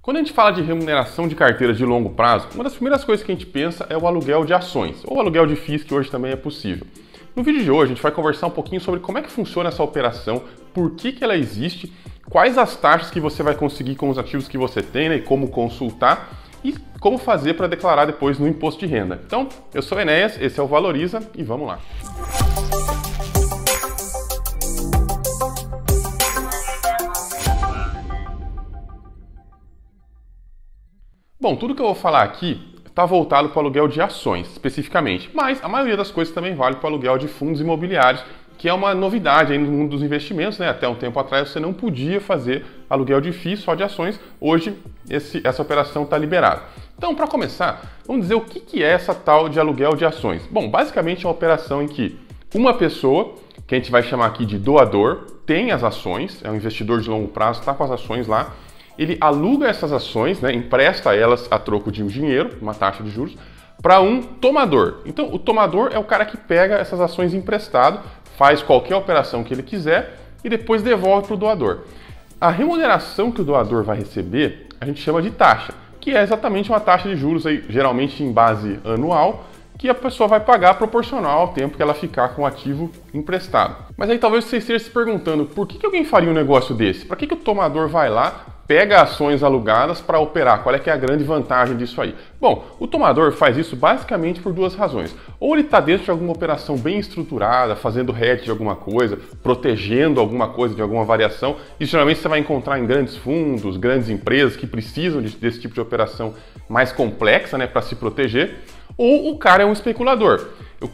Quando a gente fala de remuneração de carteira de longo prazo, uma das primeiras coisas que a gente pensa é o aluguel de ações, ou aluguel de FIIs, que hoje também é possível. No vídeo de hoje a gente vai conversar um pouquinho sobre como é que funciona essa operação, por que ela existe, quais as taxas que você vai conseguir com os ativos que você tem, né, e como consultar e como fazer para declarar depois no imposto de renda. Então, eu sou o Enéas, esse é o Valoriza e vamos lá. Bom, tudo que eu vou falar aqui está voltado para o aluguel de ações, especificamente, mas a maioria das coisas também vale para o aluguel de fundos imobiliários, que é uma novidade aí no mundo dos investimentos, né? Até um tempo atrás você não podia fazer aluguel de FIIs só de ações, hoje essa operação está liberada. Então, para começar, vamos dizer o que é essa tal de aluguel de ações. Bom, basicamente é uma operação em que uma pessoa, que a gente vai chamar aqui de doador, tem as ações, é um investidor de longo prazo, está com as ações lá, ele aluga essas ações, né, empresta elas a troco de um dinheiro, uma taxa de juros, para um tomador. Então, o tomador é o cara que pega essas ações emprestado, faz qualquer operação que ele quiser e depois devolve para o doador. A remuneração que o doador vai receber, a gente chama de taxa, que é exatamente uma taxa de juros, aí, geralmente em base anual, que a pessoa vai pagar proporcional ao tempo que ela ficar com o ativo emprestado. Mas aí talvez você esteja se perguntando, por que alguém faria um negócio desse? Para que o tomador vai lá, pega ações alugadas para operar? Qual é que é a grande vantagem disso aí? Bom, o tomador faz isso basicamente por duas razões. Ou ele está dentro de alguma operação bem estruturada, fazendo hedge de alguma coisa, protegendo alguma coisa de alguma variação. Isso geralmente você vai encontrar em grandes fundos, grandes empresas que precisam desse tipo de operação mais complexa, né, para se proteger. Ou o cara é um especulador.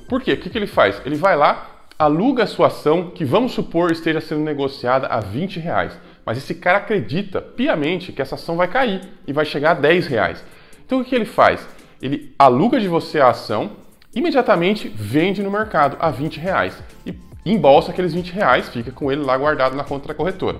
Por quê? O que ele faz? Ele vai lá, aluga a sua ação, que vamos supor esteja sendo negociada a R$20. Mas esse cara acredita piamente que essa ação vai cair e vai chegar a R$10. Então o que ele faz? Ele aluga de você a ação, imediatamente vende no mercado a R$20 e embolsa aqueles R$20, fica com ele lá guardado na conta da corretora.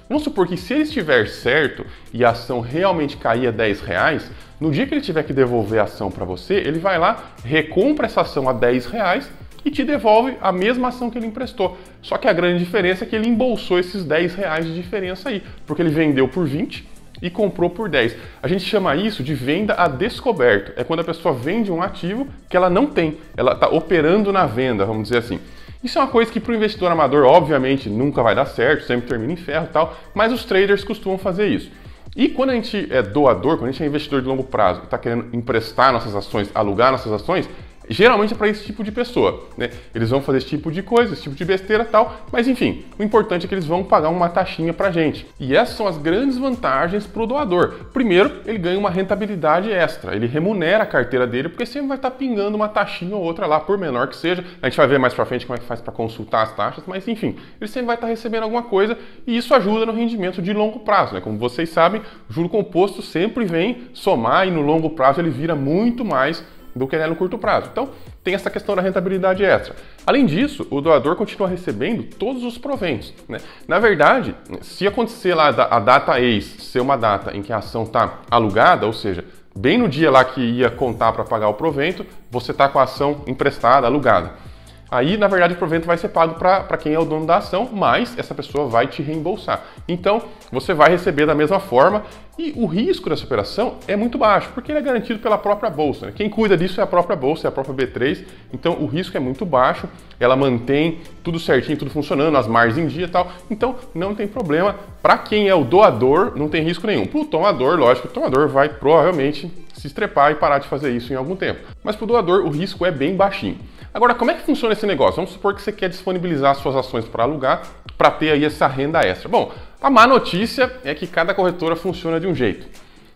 Vamos supor que se ele estiver certo e a ação realmente cair a R$10, no dia que ele tiver que devolver a ação para você, ele vai lá, recompra essa ação a R$10 e te devolve a mesma ação que ele emprestou. Só que a grande diferença é que ele embolsou esses R$10 de diferença aí, porque ele vendeu por 20 e comprou por 10. A gente chama isso de venda a descoberto. É quando a pessoa vende um ativo que ela não tem, ela está operando na venda, vamos dizer assim. Isso é uma coisa que para o investidor amador, obviamente, nunca vai dar certo, sempre termina em ferro e tal, mas os traders costumam fazer isso. E quando a gente é doador, quando a gente é investidor de longo prazo e está querendo emprestar nossas ações, alugar nossas ações, geralmente é para esse tipo de pessoa, né? Eles vão fazer esse tipo de coisa, esse tipo de besteira e tal, mas enfim, o importante é que eles vão pagar uma taxinha pra gente. E essas são as grandes vantagens para o doador. Primeiro, ele ganha uma rentabilidade extra, ele remunera a carteira dele, porque sempre vai estar pingando uma taxinha ou outra lá, por menor que seja. A gente vai ver mais pra frente como é que faz para consultar as taxas, mas enfim, ele sempre vai estar recebendo alguma coisa e isso ajuda no rendimento de longo prazo, né? Como vocês sabem, o juro composto sempre vem somar e no longo prazo ele vira muito mais do que no curto prazo. Então, tem essa questão da rentabilidade extra. Além disso, o doador continua recebendo todos os proventos, né? Na verdade, se acontecer lá a data ex ser uma data em que a ação está alugada, ou seja, bem no dia lá que ia contar para pagar o provento, você está com a ação emprestada, alugada. Aí, na verdade, o provento vai ser pago para quem é o dono da ação, mas essa pessoa vai te reembolsar. Então, você vai receber da mesma forma e o risco dessa operação é muito baixo, porque ele é garantido pela própria bolsa, né? Quem cuida disso é a própria bolsa, é a própria B3, então o risco é muito baixo, ela mantém tudo certinho, tudo funcionando, as margens em dia e tal, então não tem problema. Para quem é o doador, não tem risco nenhum. Para o tomador, lógico, o tomador vai provavelmente se estrepar e parar de fazer isso em algum tempo. Mas para o doador, o risco é bem baixinho. Agora, como é que funciona esse negócio? Vamos supor que você quer disponibilizar suas ações para alugar, para ter aí essa renda extra. Bom, a má notícia é que cada corretora funciona de um jeito.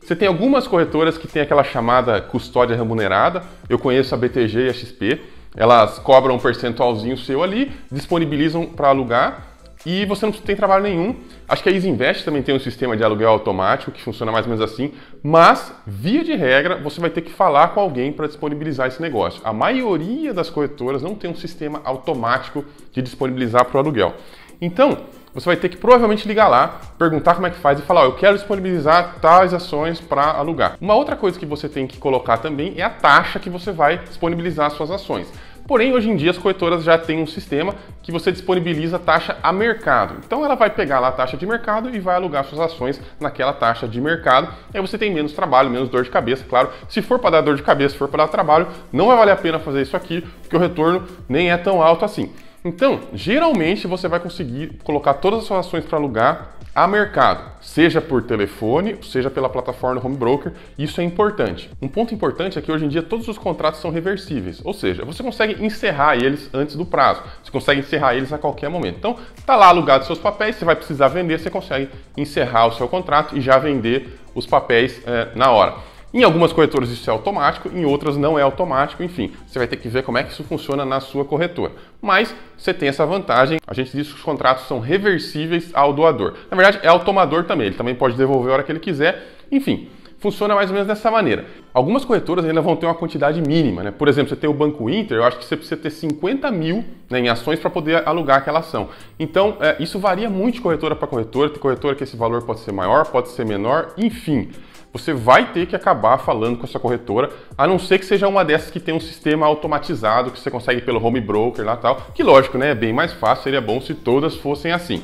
Você tem algumas corretoras que têm aquela chamada custódia remunerada, eu conheço a BTG e a XP, elas cobram um percentualzinho seu ali, disponibilizam para alugar, e você não tem trabalho nenhum. Acho que a Easy Invest também tem um sistema de aluguel automático que funciona mais ou menos assim, mas, via de regra, você vai ter que falar com alguém para disponibilizar esse negócio. A maioria das corretoras não tem um sistema automático de disponibilizar para o aluguel. Então, você vai ter que provavelmente ligar lá, perguntar como é que faz e falar, eu quero disponibilizar tais ações para alugar. Uma outra coisa que você tem que colocar também é a taxa que você vai disponibilizar as suas ações. Porém, hoje em dia as corretoras já têm um sistema que você disponibiliza taxa a mercado. Então ela vai pegar lá a taxa de mercado e vai alugar suas ações naquela taxa de mercado. Aí você tem menos trabalho, menos dor de cabeça, claro. Se for para dar dor de cabeça, se for para dar trabalho, não vai valer a pena fazer isso aqui, porque o retorno nem é tão alto assim. Então, geralmente você vai conseguir colocar todas as suas ações para alugar a mercado, seja por telefone, seja pela plataforma Home Broker. Isso é importante. Um ponto importante é que hoje em dia todos os contratos são reversíveis, ou seja, você consegue encerrar eles antes do prazo, você consegue encerrar eles a qualquer momento. Então, tá lá alugado seus papéis, você vai precisar vender, você consegue encerrar o seu contrato e já vender os papéis na hora. Em algumas corretoras isso é automático, em outras não é automático, enfim, você vai ter que ver como é que isso funciona na sua corretora. Mas você tem essa vantagem, a gente diz que os contratos são reversíveis ao doador. Na verdade, é ao tomador também, ele também pode devolver a hora que ele quiser, enfim, funciona mais ou menos dessa maneira. Algumas corretoras ainda vão ter uma quantidade mínima, né? Por exemplo, você tem o Banco Inter, eu acho que você precisa ter 50 mil, né, em ações para poder alugar aquela ação. Então, isso varia muito de corretora para corretora, tem corretora que esse valor pode ser maior, pode ser menor, enfim. Você vai ter que acabar falando com a sua corretora, a não ser que seja uma dessas que tem um sistema automatizado, que você consegue pelo Home Broker lá e tal, que lógico, né, é bem mais fácil, seria bom se todas fossem assim.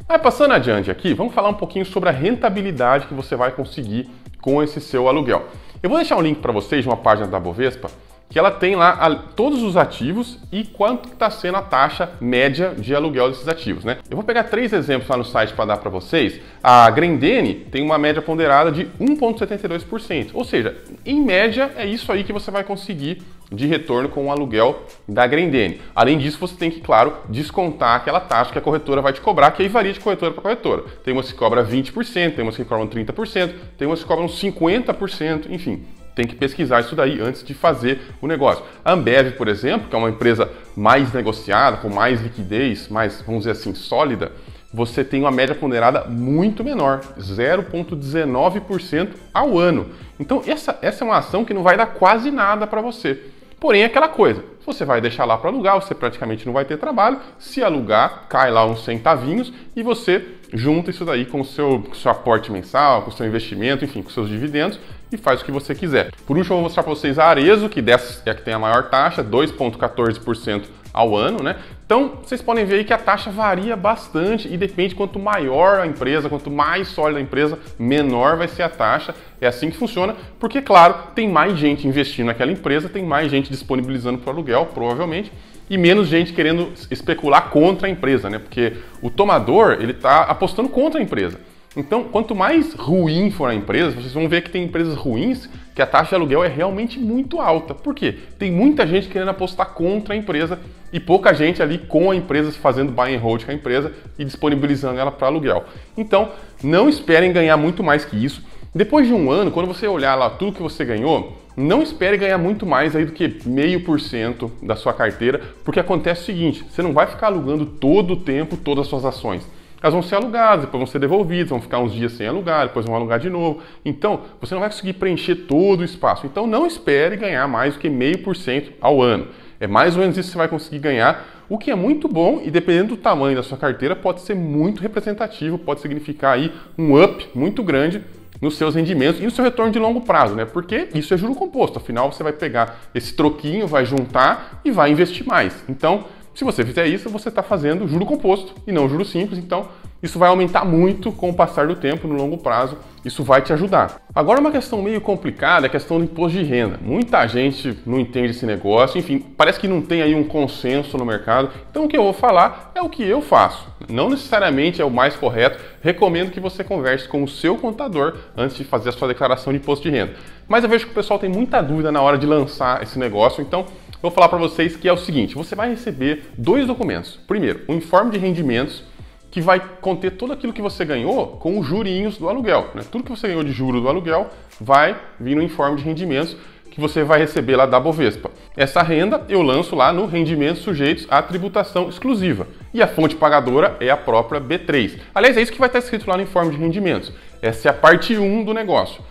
Mas passando adiante aqui, vamos falar um pouquinho sobre a rentabilidade que você vai conseguir com esse seu aluguel. Eu vou deixar um link para vocês de uma página da Bovespa, que ela tem lá todos os ativos e quanto está sendo a taxa média de aluguel desses ativos, né? Eu vou pegar 3 exemplos lá no site para dar para vocês. A Grendene tem uma média ponderada de 1,72%, ou seja, em média é isso aí que você vai conseguir de retorno com o aluguel da Grendene. Além disso, você tem que, claro, descontar aquela taxa que a corretora vai te cobrar, que aí varia de corretora para corretora. Tem umas que cobram 20%, tem umas que cobram 30%, tem umas que cobram 50%, enfim. Tem que pesquisar isso daí antes de fazer o negócio. A Ambev, por exemplo, que é uma empresa mais negociada, com mais liquidez, mais, vamos dizer assim, sólida, você tem uma média ponderada muito menor, 0,19% ao ano. Então, essa é uma ação que não vai dar quase nada para você. Porém, é aquela coisa, você vai deixar lá para alugar, você praticamente não vai ter trabalho, se alugar, cai lá uns centavinhos e você junta isso daí com o seu aporte mensal, com o seu investimento, enfim, com os seus dividendos e faz o que você quiser. Por último, eu vou mostrar para vocês a Arezzo, que dessa é a que tem a maior taxa, 2,14% ao ano, né? Então, vocês podem ver aí que a taxa varia bastante e depende quanto maior a empresa, quanto mais sólida a empresa, menor vai ser a taxa. É assim que funciona, porque, claro, tem mais gente investindo naquela empresa, tem mais gente disponibilizando para o aluguel, provavelmente, e menos gente querendo especular contra a empresa, né? Porque o tomador, ele está apostando contra a empresa. Então, quanto mais ruim for a empresa, vocês vão ver que tem empresas ruins que a taxa de aluguel é realmente muito alta. Por quê? Tem muita gente querendo apostar contra a empresa e pouca gente ali com a empresa fazendo buy and hold com a empresa e disponibilizando ela para aluguel. Então, não esperem ganhar muito mais que isso. Depois de um ano, quando você olhar lá tudo que você ganhou, não espere ganhar muito mais aí do que 0,5% da sua carteira, porque acontece o seguinte, você não vai ficar alugando todo o tempo todas as suas ações. Elas vão ser alugadas, depois vão ser devolvidas, vão ficar uns dias sem alugar, depois vão alugar de novo. Então, você não vai conseguir preencher todo o espaço. Então, não espere ganhar mais do que 0,5% ao ano. É mais ou menos isso que você vai conseguir ganhar, o que é muito bom e dependendo do tamanho da sua carteira, pode ser muito representativo, pode significar aí um up muito grande nos seus rendimentos e no seu retorno de longo prazo, né? Porque isso é juro composto, afinal você vai pegar esse troquinho, vai juntar e vai investir mais. Então, se você fizer isso, você está fazendo juro composto e não juro simples, então isso vai aumentar muito com o passar do tempo no longo prazo, isso vai te ajudar. Agora uma questão meio complicada é a questão do imposto de renda. Muita gente não entende esse negócio, enfim, parece que não tem aí um consenso no mercado. Então o que eu vou falar é o que eu faço. Não necessariamente é o mais correto, recomendo que você converse com o seu contador antes de fazer a sua declaração de imposto de renda. Mas eu vejo que o pessoal tem muita dúvida na hora de lançar esse negócio, então vou falar para vocês que é o seguinte, você vai receber 2 documentos. Primeiro, um informe de rendimentos que vai conter tudo aquilo que você ganhou com os jurinhos do aluguel, né? Tudo que você ganhou de juro do aluguel vai vir no informe de rendimentos que você vai receber lá da Bovespa. Essa renda eu lanço lá no Rendimentos Sujeitos à Tributação Exclusiva. E a fonte pagadora é a própria B3. Aliás, é isso que vai estar escrito lá no informe de rendimentos. Essa é a parte 1 do negócio.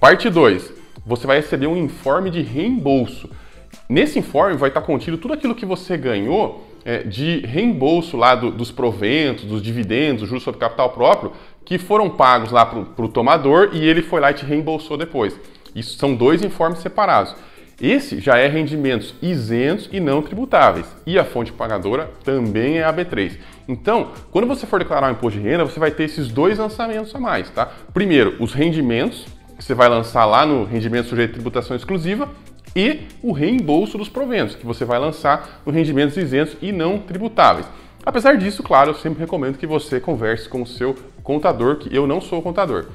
Parte 2, você vai receber um informe de reembolso. Nesse informe vai estar contido tudo aquilo que você ganhou de reembolso lá dos proventos, dos dividendos, juros sobre capital próprio, que foram pagos lá para o tomador e ele foi lá e te reembolsou depois. Isso são 2 informes separados. Esse já é rendimentos isentos e não tributáveis. E a fonte pagadora também é a B3. Então, quando você for declarar o imposto de renda, você vai ter esses dois lançamentos a mais, tá? Primeiro, os rendimentos, que você vai lançar lá no rendimento sujeito a tributação exclusiva, e o reembolso dos proventos, que você vai lançar no rendimentos isentos e não tributáveis. Apesar disso, claro, eu sempre recomendo que você converse com o seu contador, que eu não sou contador.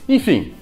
Enfim,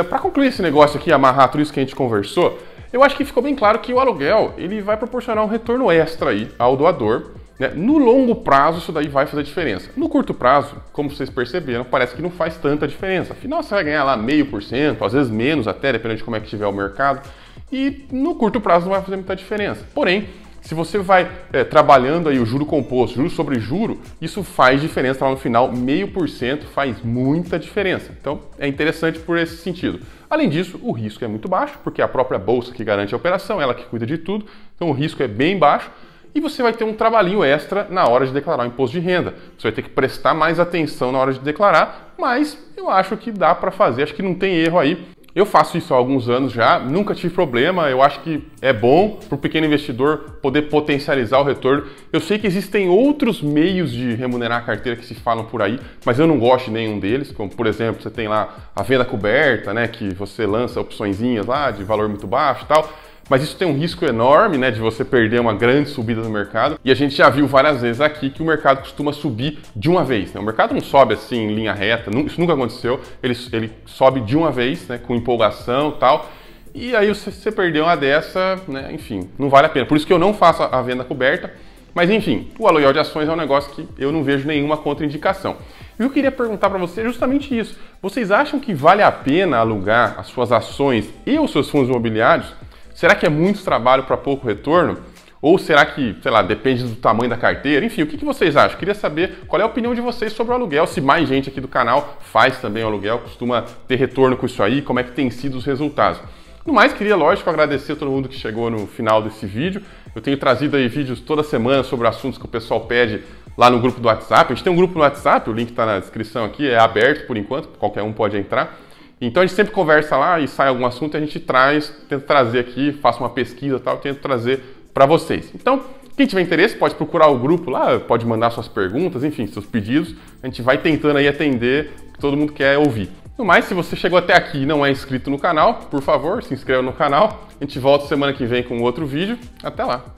para concluir esse negócio aqui, amarrar tudo isso que a gente conversou, eu acho que ficou bem claro que o aluguel ele vai proporcionar um retorno extra aí ao doador, né? No longo prazo, isso daí vai fazer diferença. No curto prazo, como vocês perceberam, parece que não faz tanta diferença. Afinal, você vai ganhar lá 0,5%, às vezes menos até, dependendo de como é que estiver o mercado. E no curto prazo não vai fazer muita diferença. Porém, se você vai trabalhando aí o juro composto, juro sobre juro, isso faz diferença lá no final, 0,5% faz muita diferença. Então, é interessante por esse sentido. Além disso, o risco é muito baixo, porque é a própria bolsa que garante a operação, ela que cuida de tudo, então o risco é bem baixo. E você vai ter um trabalhinho extra na hora de declarar o imposto de renda. Você vai ter que prestar mais atenção na hora de declarar, mas eu acho que dá para fazer, acho que não tem erro aí. Eu faço isso há alguns anos já, nunca tive problema, eu acho que é bom para o pequeno investidor poder potencializar o retorno. Eu sei que existem outros meios de remunerar a carteira que se falam por aí, mas eu não gosto de nenhum deles, como por exemplo, você tem lá a venda coberta, né, que você lança opçõezinhas lá de valor muito baixo e tal. Mas isso tem um risco enorme, né, de você perder uma grande subida no mercado. E a gente já viu várias vezes aqui que o mercado costuma subir de uma vez, né? O mercado não sobe assim em linha reta, isso nunca aconteceu. Ele sobe de uma vez, né, com empolgação e tal. E aí você perdeu uma dessa, né, enfim, não vale a pena. Por isso que eu não faço a venda coberta. Mas enfim, o aluguel de ações é um negócio que eu não vejo nenhuma contraindicação. E eu queria perguntar para você justamente isso. Vocês acham que vale a pena alugar as suas ações e os seus fundos imobiliários? Será que é muito trabalho para pouco retorno? Ou será que, sei lá, depende do tamanho da carteira? Enfim, o que vocês acham? Queria saber qual é a opinião de vocês sobre o aluguel, se mais gente aqui do canal faz também o aluguel, costuma ter retorno com isso aí, como é que tem sido os resultados. No mais, queria, lógico, agradecer a todo mundo que chegou no final desse vídeo. Eu tenho trazido aí vídeos toda semana sobre assuntos que o pessoal pede lá no grupo do WhatsApp. A gente tem um grupo no WhatsApp, o link está na descrição aqui, é aberto por enquanto, qualquer um pode entrar. Então a gente sempre conversa lá e sai algum assunto, a gente tenta trazer aqui, faça uma pesquisa e tal, tento trazer para vocês. Então, quem tiver interesse pode procurar o grupo lá, pode mandar suas perguntas, enfim, seus pedidos. A gente vai tentando aí atender o que todo mundo quer ouvir. No mais, se você chegou até aqui e não é inscrito no canal, por favor, se inscreva no canal. A gente volta semana que vem com outro vídeo. Até lá!